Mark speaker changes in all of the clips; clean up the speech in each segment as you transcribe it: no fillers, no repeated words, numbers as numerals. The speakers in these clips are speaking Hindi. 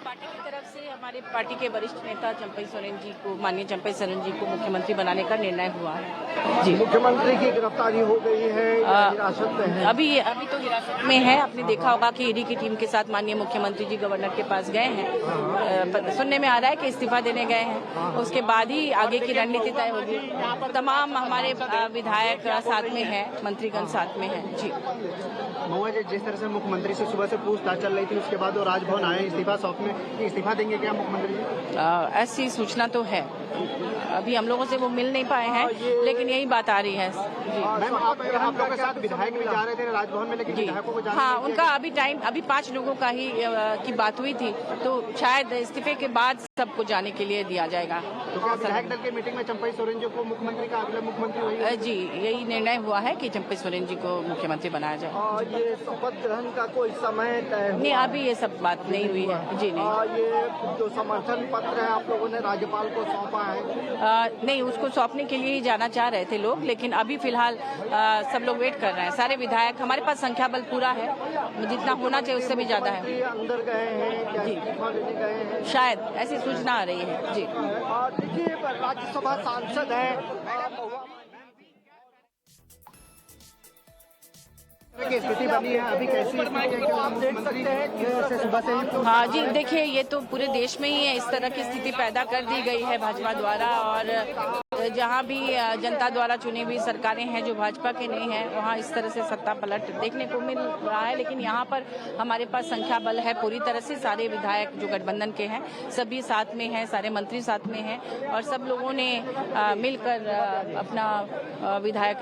Speaker 1: पार्टी की तरफ से हमारे पार्टी के वरिष्ठ नेता चंपई सोरेन जी को, माननीय चंपई सोरेन जी को मुख्यमंत्री बनाने का निर्णय हुआ है।
Speaker 2: जी, मुख्यमंत्री की गिरफ्तारी हो गई है या हिरासत में है?
Speaker 1: अभी तो हिरासत में है। आपने देखा होगा कि ईडी की टीम के साथ माननीय मुख्यमंत्री जी गवर्नर के पास गए हैं। सुनने में आ रहा है कि इस्तीफा देने गए हैं। उसके बाद ही आगे की रणनीति तय होगी। तमाम हमारे विधायक साथ में है, मंत्रीगण साथ में है। जी,
Speaker 2: महुआ जी, जिस तरह से मुख्यमंत्री से सुबह से पूछताछ चल रही थी, उसके बाद वो राजभवन आए इस्तीफा सौंपने, इस्तीफा देंगे क्या मुख्यमंत्री जी?
Speaker 1: ऐसी सूचना तो है। अभी हम लोगों से वो मिल नहीं पाए हैं, लेकिन यही बात आ रही है। जी
Speaker 2: मैम, आप लोगों के साथ विधायक भी जा रहे थे राजभवन में, लेकिन विधायकों को जाने
Speaker 1: हाँ,
Speaker 2: नहीं
Speaker 1: उनका अभी 5 लोगों का ही की बात हुई थी, तो शायद इस्तीफे के बाद सबको जाने के लिए दिया जाएगा।
Speaker 2: तो क्या विधायक दल की मीटिंग में चंपई सोरेन जी को मुख्यमंत्री का अगला मुख्यमंत्री वही?
Speaker 1: जी, यही निर्णय हुआ है कि चंपई सोरेन जी को मुख्यमंत्री बनाया जाए।
Speaker 2: और ये शपथ ग्रहण का कोई समय तय हुआ?
Speaker 1: नहीं, अभी ये सब बात नहीं हुई है। जी नहीं।
Speaker 2: और ये जो समर्थन पत्र है आप लोगों ने राज्यपाल को सौंपा है?
Speaker 1: नहीं, उसको सौंपने के लिए ही जाना चाह रहे थे लोग, लेकिन अभी फिलहाल सब लोग वेट कर रहे हैं। सारे विधायक, हमारे पास संख्या बल पूरा है, जितना होना चाहिए उससे भी ज्यादा है।
Speaker 2: अंदर गए हैं क्या? इस्तीफा देने गए हैं
Speaker 1: शायद, ऐसी सूचना आ रही है। जी,
Speaker 2: और देखिए, राज्यसभा सांसद हैं की स्थिति बनी है अभी, कैसी स्थिति है कि आप देख सकते हैं कि सुबह से ही?
Speaker 1: हाँ जी, देखिए, ये तो पूरे देश में ही है, इस तरह की स्थिति पैदा कर दी गई है भाजपा द्वारा। और जहाँ भी जनता द्वारा चुनी हुई सरकारें हैं जो भाजपा के नहीं हैं, वहाँ इस तरह से सत्ता पलट देखने को मिल रहा है। लेकिन यहाँ पर हमारे पास संख्या बल है पूरी तरह से। सारे विधायक जो गठबंधन के हैं सभी साथ में हैं, सारे मंत्री साथ में हैं, और सब लोगों ने मिलकर अपना विधायक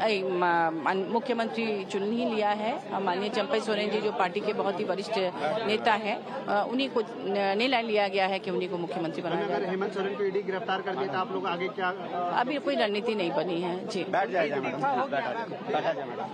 Speaker 1: मुख्यमंत्री चुन ही लिया है। माननीय चंपई सोरेन जी जो पार्टी के बहुत ही वरिष्ठ नेता हैं, उन्हीं को निर्णय लिया गया है कि उन्हीं को मुख्यमंत्री बनाया जाए।
Speaker 2: अगर हेमंत सोरेन को ईडी गिरफ्तार कर दिया तो आप लोग आगे क्या?
Speaker 1: अभी कोई रणनीति नहीं बनी है। जी,
Speaker 2: बैठ जाइए मैडम, बैठा जाए madam.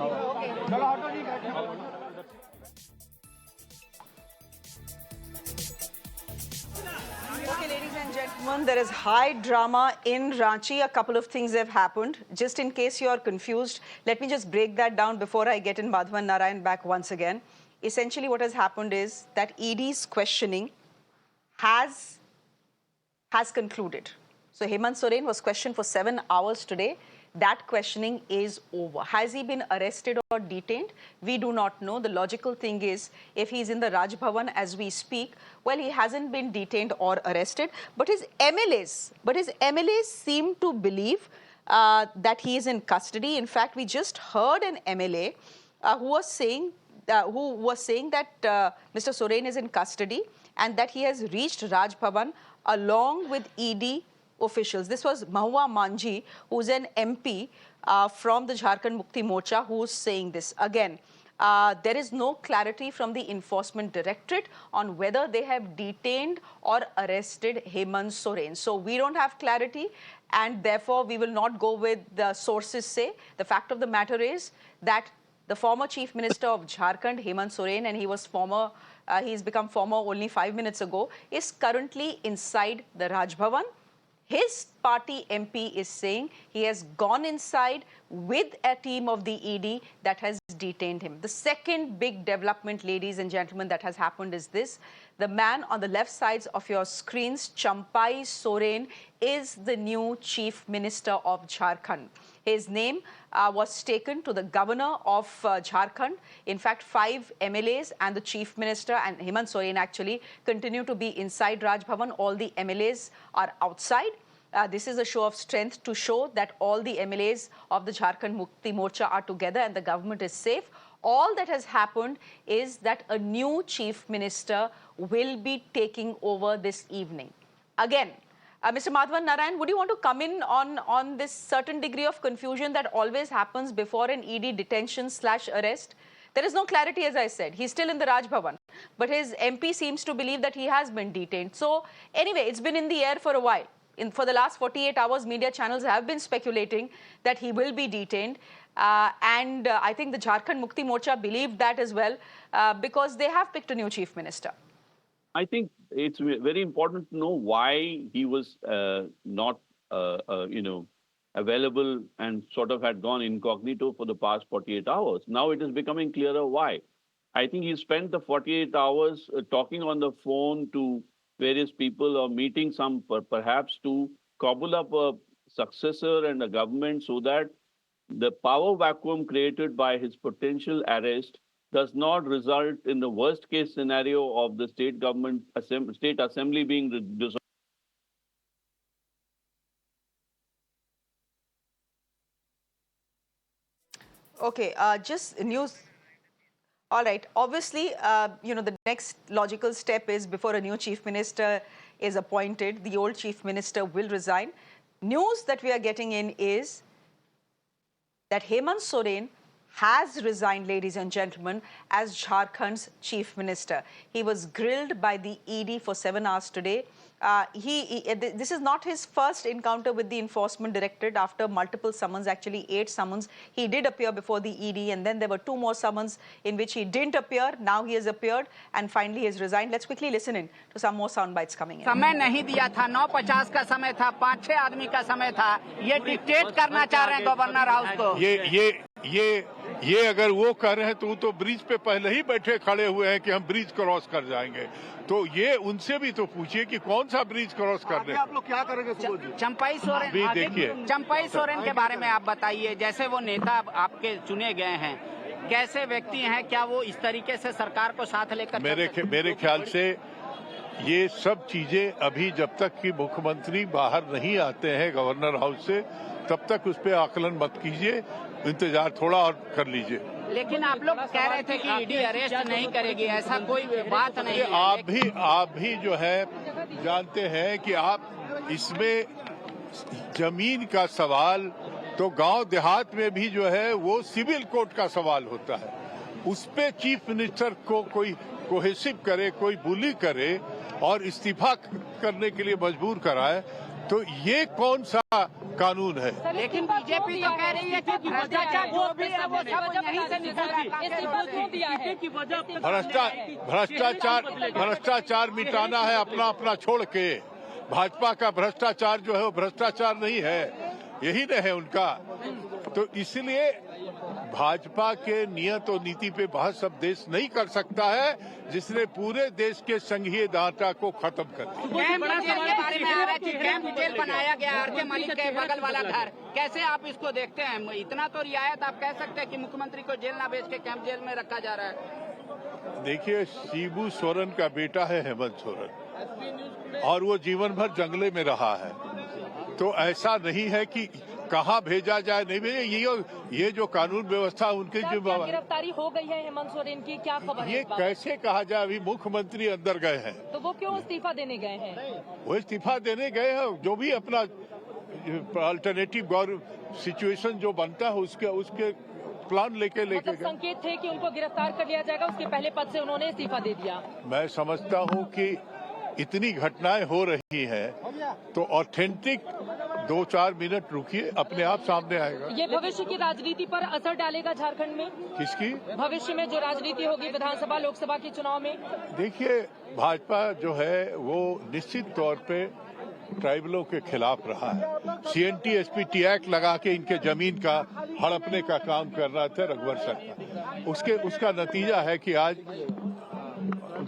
Speaker 3: Okay, ladies and gentlemen, there is high drama in Ranchi. A couple of things have happened. Just in case you are confused, let me just break that down before I get in Madhavan Narayan back once again. Essentially, what has happened is that ED's questioning has concluded. So Hemant Soren was questioned for 7 hours today. That questioning is over. Has he been arrested or detained? We do not know. The logical thing is, if he's in the Raj Bhavan as we speak, well, he hasn't been detained or arrested. But his MLAs seem to believe that he is in custody. In fact, we just heard an MLA who was saying that Mr. Soren is in custody and that he has reached Raj Bhavan along with ED officials. This was Mahua Manji, who's an MP from the Jharkhand Mukti Morcha, who's saying this. Again, there is no clarity from the Enforcement Directorate on whether they have detained or arrested Hemant Soren. So we don't have clarity, and therefore we will not go with the sources say. The fact of the matter is that the former Chief Minister of Jharkhand, Hemant Soren, and he's become former only 5 minutes ago, is currently inside the Raj Bhavan. His party MP is saying he has gone inside with a team of the ED that has detained him. The second big development, ladies and gentlemen, that has happened is this. The man on the left sides of your screens, Champai Soren, is the new Chief Minister of Jharkhand. His name was taken to the governor of Jharkhand. In fact, 5 MLAs and the Chief Minister and Hemant Soren actually continue to be inside Raj Bhavan. All the MLAs are outside. This is a show of strength to show that all the MLAs of the Jharkhand Mukti Morcha are together and the government is safe. All that has happened is that a new Chief Minister will be taking over this evening. Again, Mr. Madhavan Narayan, would you want to come in on this certain degree of confusion that always happens before an ED detention/arrest? There is no clarity, as I said. He's still in the Raj Bhavan, but his MP seems to believe that he has been detained. So anyway, it's been in the air for a while. For the last 48 hours, media channels have been speculating that he will be detained. And I think the Jharkhand Mukti Morcha believed that as well because they have picked a new Chief Minister.
Speaker 4: I think it's very important to know why he was not, available and sort of had gone incognito for the past 48 hours. Now it is becoming clearer why. I think he spent the 48 hours talking on the phone to various people or meeting some perhaps to cobble up a successor and a government so that the power vacuum created by his potential arrest does not result in the worst case scenario of the state government, state assembly being dissolved.
Speaker 3: Okay, just news. All right. Obviously, the next logical step is before a new chief minister is appointed, the old chief minister will resign. News that we are getting in is that Hemant Soren has resigned, ladies and gentlemen, as Jharkhand's chief minister. He was grilled by the ED for 7 hours today. This is not his first encounter with the enforcement directorate after multiple summons, actually 8 summons. He did appear before the ED, and then there were 2 more summons in which he didn't appear. Now he has appeared, and finally he has resigned. Let's quickly listen in to some more sound bites coming in.
Speaker 5: समय नहीं दिया था, 9:50 का समय था, 5-6 आदमी का समय था। ये डिक्टेट करना चाह रहे हैं गवर्नर हाउस को।
Speaker 6: ये अगर वो कर रहे हैं तो ब्रिज पे पहले ही बैठे खड़े हुए हैं कि हम ब्रिज क्रॉस कर जाएंगे। तो ये उनसे भी तो पूछिए कि कौन सा ब्रिज क्रॉस कर रहे हैं।
Speaker 2: आप लोग क्या करेंगे?
Speaker 5: चंपाई सोरेन,
Speaker 6: अभी देखिए,
Speaker 5: चंपाई सोरेन के बारे में आप बताइए। जैसे वो नेता आपके चुने गए हैं, कैसे व्यक्ति हैं? क्या वो इस तरीके से सरकार को साथ लेकर?
Speaker 6: मेरे ख्याल से ये सब चीजें अभी जब तक कि मुख्यमंत्री बाहर नहीं आते हैं गवर्नर हाउस से, तब तक उस पर आकलन मत कीजिए, इंतजार थोड़ा और कर लीजिए।
Speaker 5: लेकिन आप लोग कह रहे थे कि ईडी अरेस्ट नहीं करेगी, ऐसा कोई बात नहीं है।
Speaker 6: आप भी जो है जानते हैं कि आप इसमें जमीन का सवाल तो गांव देहात में भी जो है वो सिविल कोर्ट का सवाल होता है। उस पे चीफ मिनिस्टर को कोई कोहेसिव करे, कोई बुली करे और इस्तीफा करने के लिए मजबूर कराए, तो ये कौन सा कानून है?
Speaker 5: लेकिन बीजेपी तो कह रही है कि भ्रष्टाचार जो भी है वो सब यहीं से
Speaker 6: भ्रष्टाचार मिटाना है अपना छोड़ के। भाजपा का भ्रष्टाचार जो है वो भ्रष्टाचार नहीं है, यही न है उनका। तो इसलिए भाजपा के नियत और नीति पे बहस सब देश नहीं कर सकता है, जिसने पूरे देश के संघीय ढांचा को खत्म कर दिया।
Speaker 5: कैंप जेल बनाया गया आर.के. मलिक के बगल वाला घर, कैसे आप इसको देखते हैं? इतना तो रियायत आप कह सकते हैं कि मुख्यमंत्री को जेल ना भेज के कैंप जेल में रखा जा रहा है।
Speaker 6: देखिए, शिबू सोरेन का बेटा है हेमंत सोरेन, और वो जीवन भर जंगले में रहा है। तो ऐसा नहीं है कि कहाँ भेजा जाए, नहीं भेजे। ये जो कानून व्यवस्था उनकी जो
Speaker 7: गिरफ्तारी हो गई है हेमंत सोरेन की, क्या खबर?
Speaker 6: ये कैसे कहा जाए? अभी मुख्यमंत्री अंदर गए हैं,
Speaker 7: तो वो क्यों इस्तीफा देने गए हैं?
Speaker 6: वो इस्तीफा देने गए हैं, जो भी अपना अल्टरनेटिव सिचुएशन जो बनता है उसके प्लान लेके
Speaker 7: मतलब संकेत थे कि उनको गिरफ्तार कर लिया जाएगा, उसके पहले पद से उन्होंने इस्तीफा दे दिया।
Speaker 6: मैं समझता हूँ कि इतनी घटनाएं हो रही हैं तो ऑथेंटिक 2-4 मिनट रुकिए, अपने आप सामने आएगा।
Speaker 7: ये भविष्य की राजनीति पर असर डालेगा झारखंड में?
Speaker 6: किसकी?
Speaker 7: भविष्य में जो राजनीति होगी विधानसभा लोकसभा के चुनाव में।
Speaker 6: देखिए, भाजपा जो है वो निश्चित तौर पे ट्राइबलों के खिलाफ रहा है। CNT-SP एक्ट लगा के इनके जमीन का हड़पने का काम कर रहा था रघुवर सरकार। उसका नतीजा है कि आज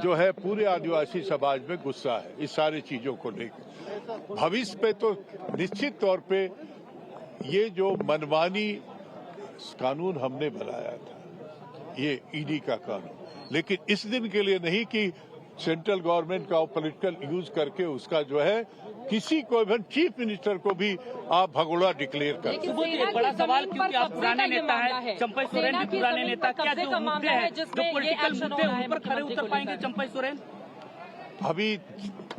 Speaker 6: जो है पूरे आदिवासी समाज में गुस्सा है इस सारी चीजों को लेकर। भविष्य पे तो निश्चित तौर पे ये जो मनमानी कानून हमने बनाया था, ये ईडी का कानून, लेकिन इस दिन के लिए नहीं कि सेंट्रल गवर्नमेंट का पॉलिटिकल यूज करके उसका जो है किसी को भी, चीफ मिनिस्टर को भी आप भगोड़ा डिक्लेयर कर।
Speaker 8: बड़ा सवाल, क्योंकि आप पुराने नेता हैं, चंपई सोरेन भी पुराने नेता, क्या जो मुद्दे हैं, जो पॉलिटिकल मुद्दे हैं, उन पर खड़े उतर पाएंगे चंपई सोरेन?
Speaker 6: अभी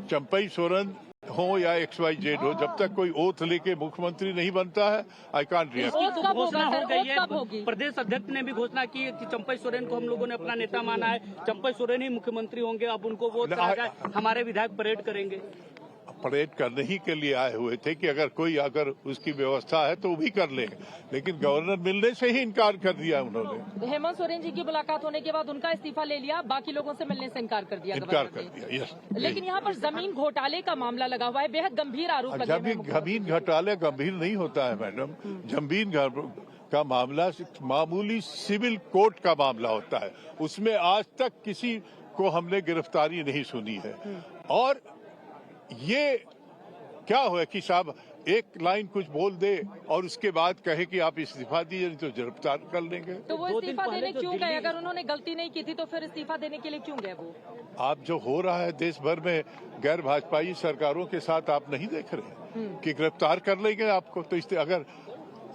Speaker 6: चंपई सोरेन हो या XYZ हो, जब तक कोई ओथ लेके मुख्यमंत्री नहीं बनता है, आई कांट रिएक्ट।
Speaker 8: घोषणा हो गई है, प्रदेश अध्यक्ष ने भी घोषणा की है कि चंपई सोरेन को हम लोगों ने अपना नेता माना है, चंपई सोरेन ही मुख्यमंत्री होंगे, अब उनको वोट कहा जाए, हमारे विधायक परेड करेंगे।
Speaker 6: परेड करने ही के लिए आए हुए थे कि अगर उसकी व्यवस्था है तो वो भी कर लेंगे, लेकिन गवर्नर मिलने से ही इनकार कर दिया उन्होंने।
Speaker 7: हेमंत सोरेन जी की मुलाकात होने के बाद उनका इस्तीफा ले लिया, बाकी लोगों से मिलने से इनकार कर दिया।
Speaker 6: यस।
Speaker 7: लेकिन यहाँ पर जमीन घोटाले का मामला लगा हुआ है, बेहद गंभीर आरोप लगे हुए हैं।
Speaker 6: जमीन घोटाले गंभीर नहीं होता है मैडम। जमीन का मामला मामूली सिविल कोर्ट का मामला होता है, उसमें आज तक किसी को हमने गिरफ्तारी नहीं सुनी है। और ये क्या हुआ कि साहब एक लाइन कुछ बोल दे और उसके बाद कहे कि आप इस्तीफा दीजिए नहीं तो गिरफ्तार कर लेंगे।
Speaker 7: तो वो इस्तीफा देने क्यों गए? अगर उन्होंने गलती नहीं की थी तो फिर इस्तीफा देने के लिए क्यों गए वो?
Speaker 6: आप जो हो रहा है देश भर में गैर भाजपाई सरकारों के साथ आप नहीं देख रहे कि गिरफ्तार कर लेंगे आपको। तो अगर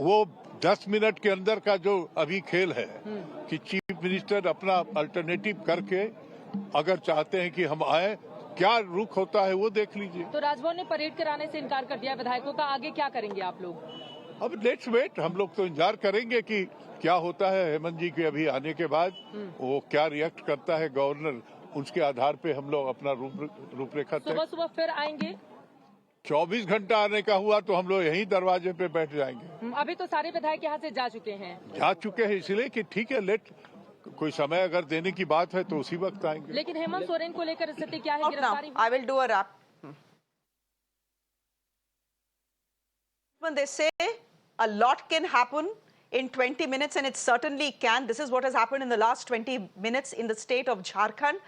Speaker 6: वो 10 मिनट के अंदर का जो अभी खेल है कि चीफ मिनिस्टर अपना अल्टरनेटिव करके अगर चाहते हैं कि हम आए, क्या रुख होता है वो देख लीजिए।
Speaker 7: तो राजभवन ने परेड कराने से इनकार कर दिया विधायकों का, आगे क्या करेंगे आप लोग?
Speaker 6: अब लेट्स वेट, हम लोग तो इंतजार करेंगे कि क्या होता है। हेमंत जी के अभी आने के बाद वो क्या रिएक्ट करता है गवर्नर, उसके आधार पे हम लोग अपना रूपरेखा
Speaker 7: सुबह सुबह फिर आएंगे।
Speaker 6: 24 घंटा आने का हुआ तो हम लोग यहीं दरवाजे पे बैठ जाएंगे।
Speaker 7: अभी तो सारे विधायक यहाँ से जा चुके हैं।
Speaker 6: जा चुके हैं इसलिए कि ठीक है, लेट कोई समय अगर देने की बात है तो उसी वक्त आएंगे।
Speaker 7: लेकिन हेमंत सोरेन को लेकर स्थिति क्या है? गिरफ्तारी
Speaker 3: I will do a wrap. When they say a lot can happen in 20 minutes, and it certainly can. This is what has happened in the last 20 minutes in the state of Jharkhand.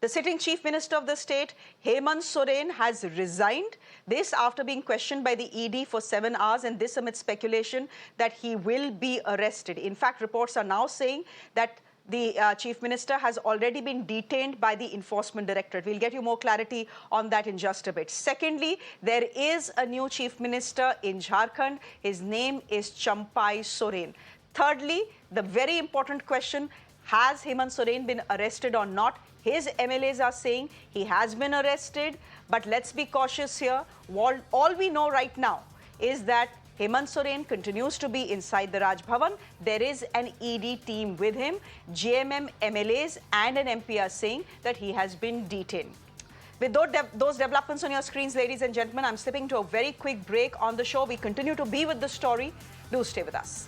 Speaker 3: The sitting chief minister of the state, Hemant Soren, has resigned. This after being questioned by the ED for 7 hours, and this amid speculation that he will be arrested. In fact, reports are now saying that the chief minister has already been detained by the enforcement directorate. We'll get you more clarity on that in just a bit. Secondly, there is a new chief minister in Jharkhand. His name is Champai Soren. Thirdly, the very important question, has Hemant Soren been arrested or not? His MLAs are saying he has been arrested, but let's be cautious here. All we know right now is that Hemant Soren continues to be inside the Raj Bhavan. There is an ED team with him. JMM MLAs and an MP are saying that he has been detained. With those developments on your screens, ladies and gentlemen, I'm slipping to a very quick break on the show. We continue to be with the story. Do stay with us.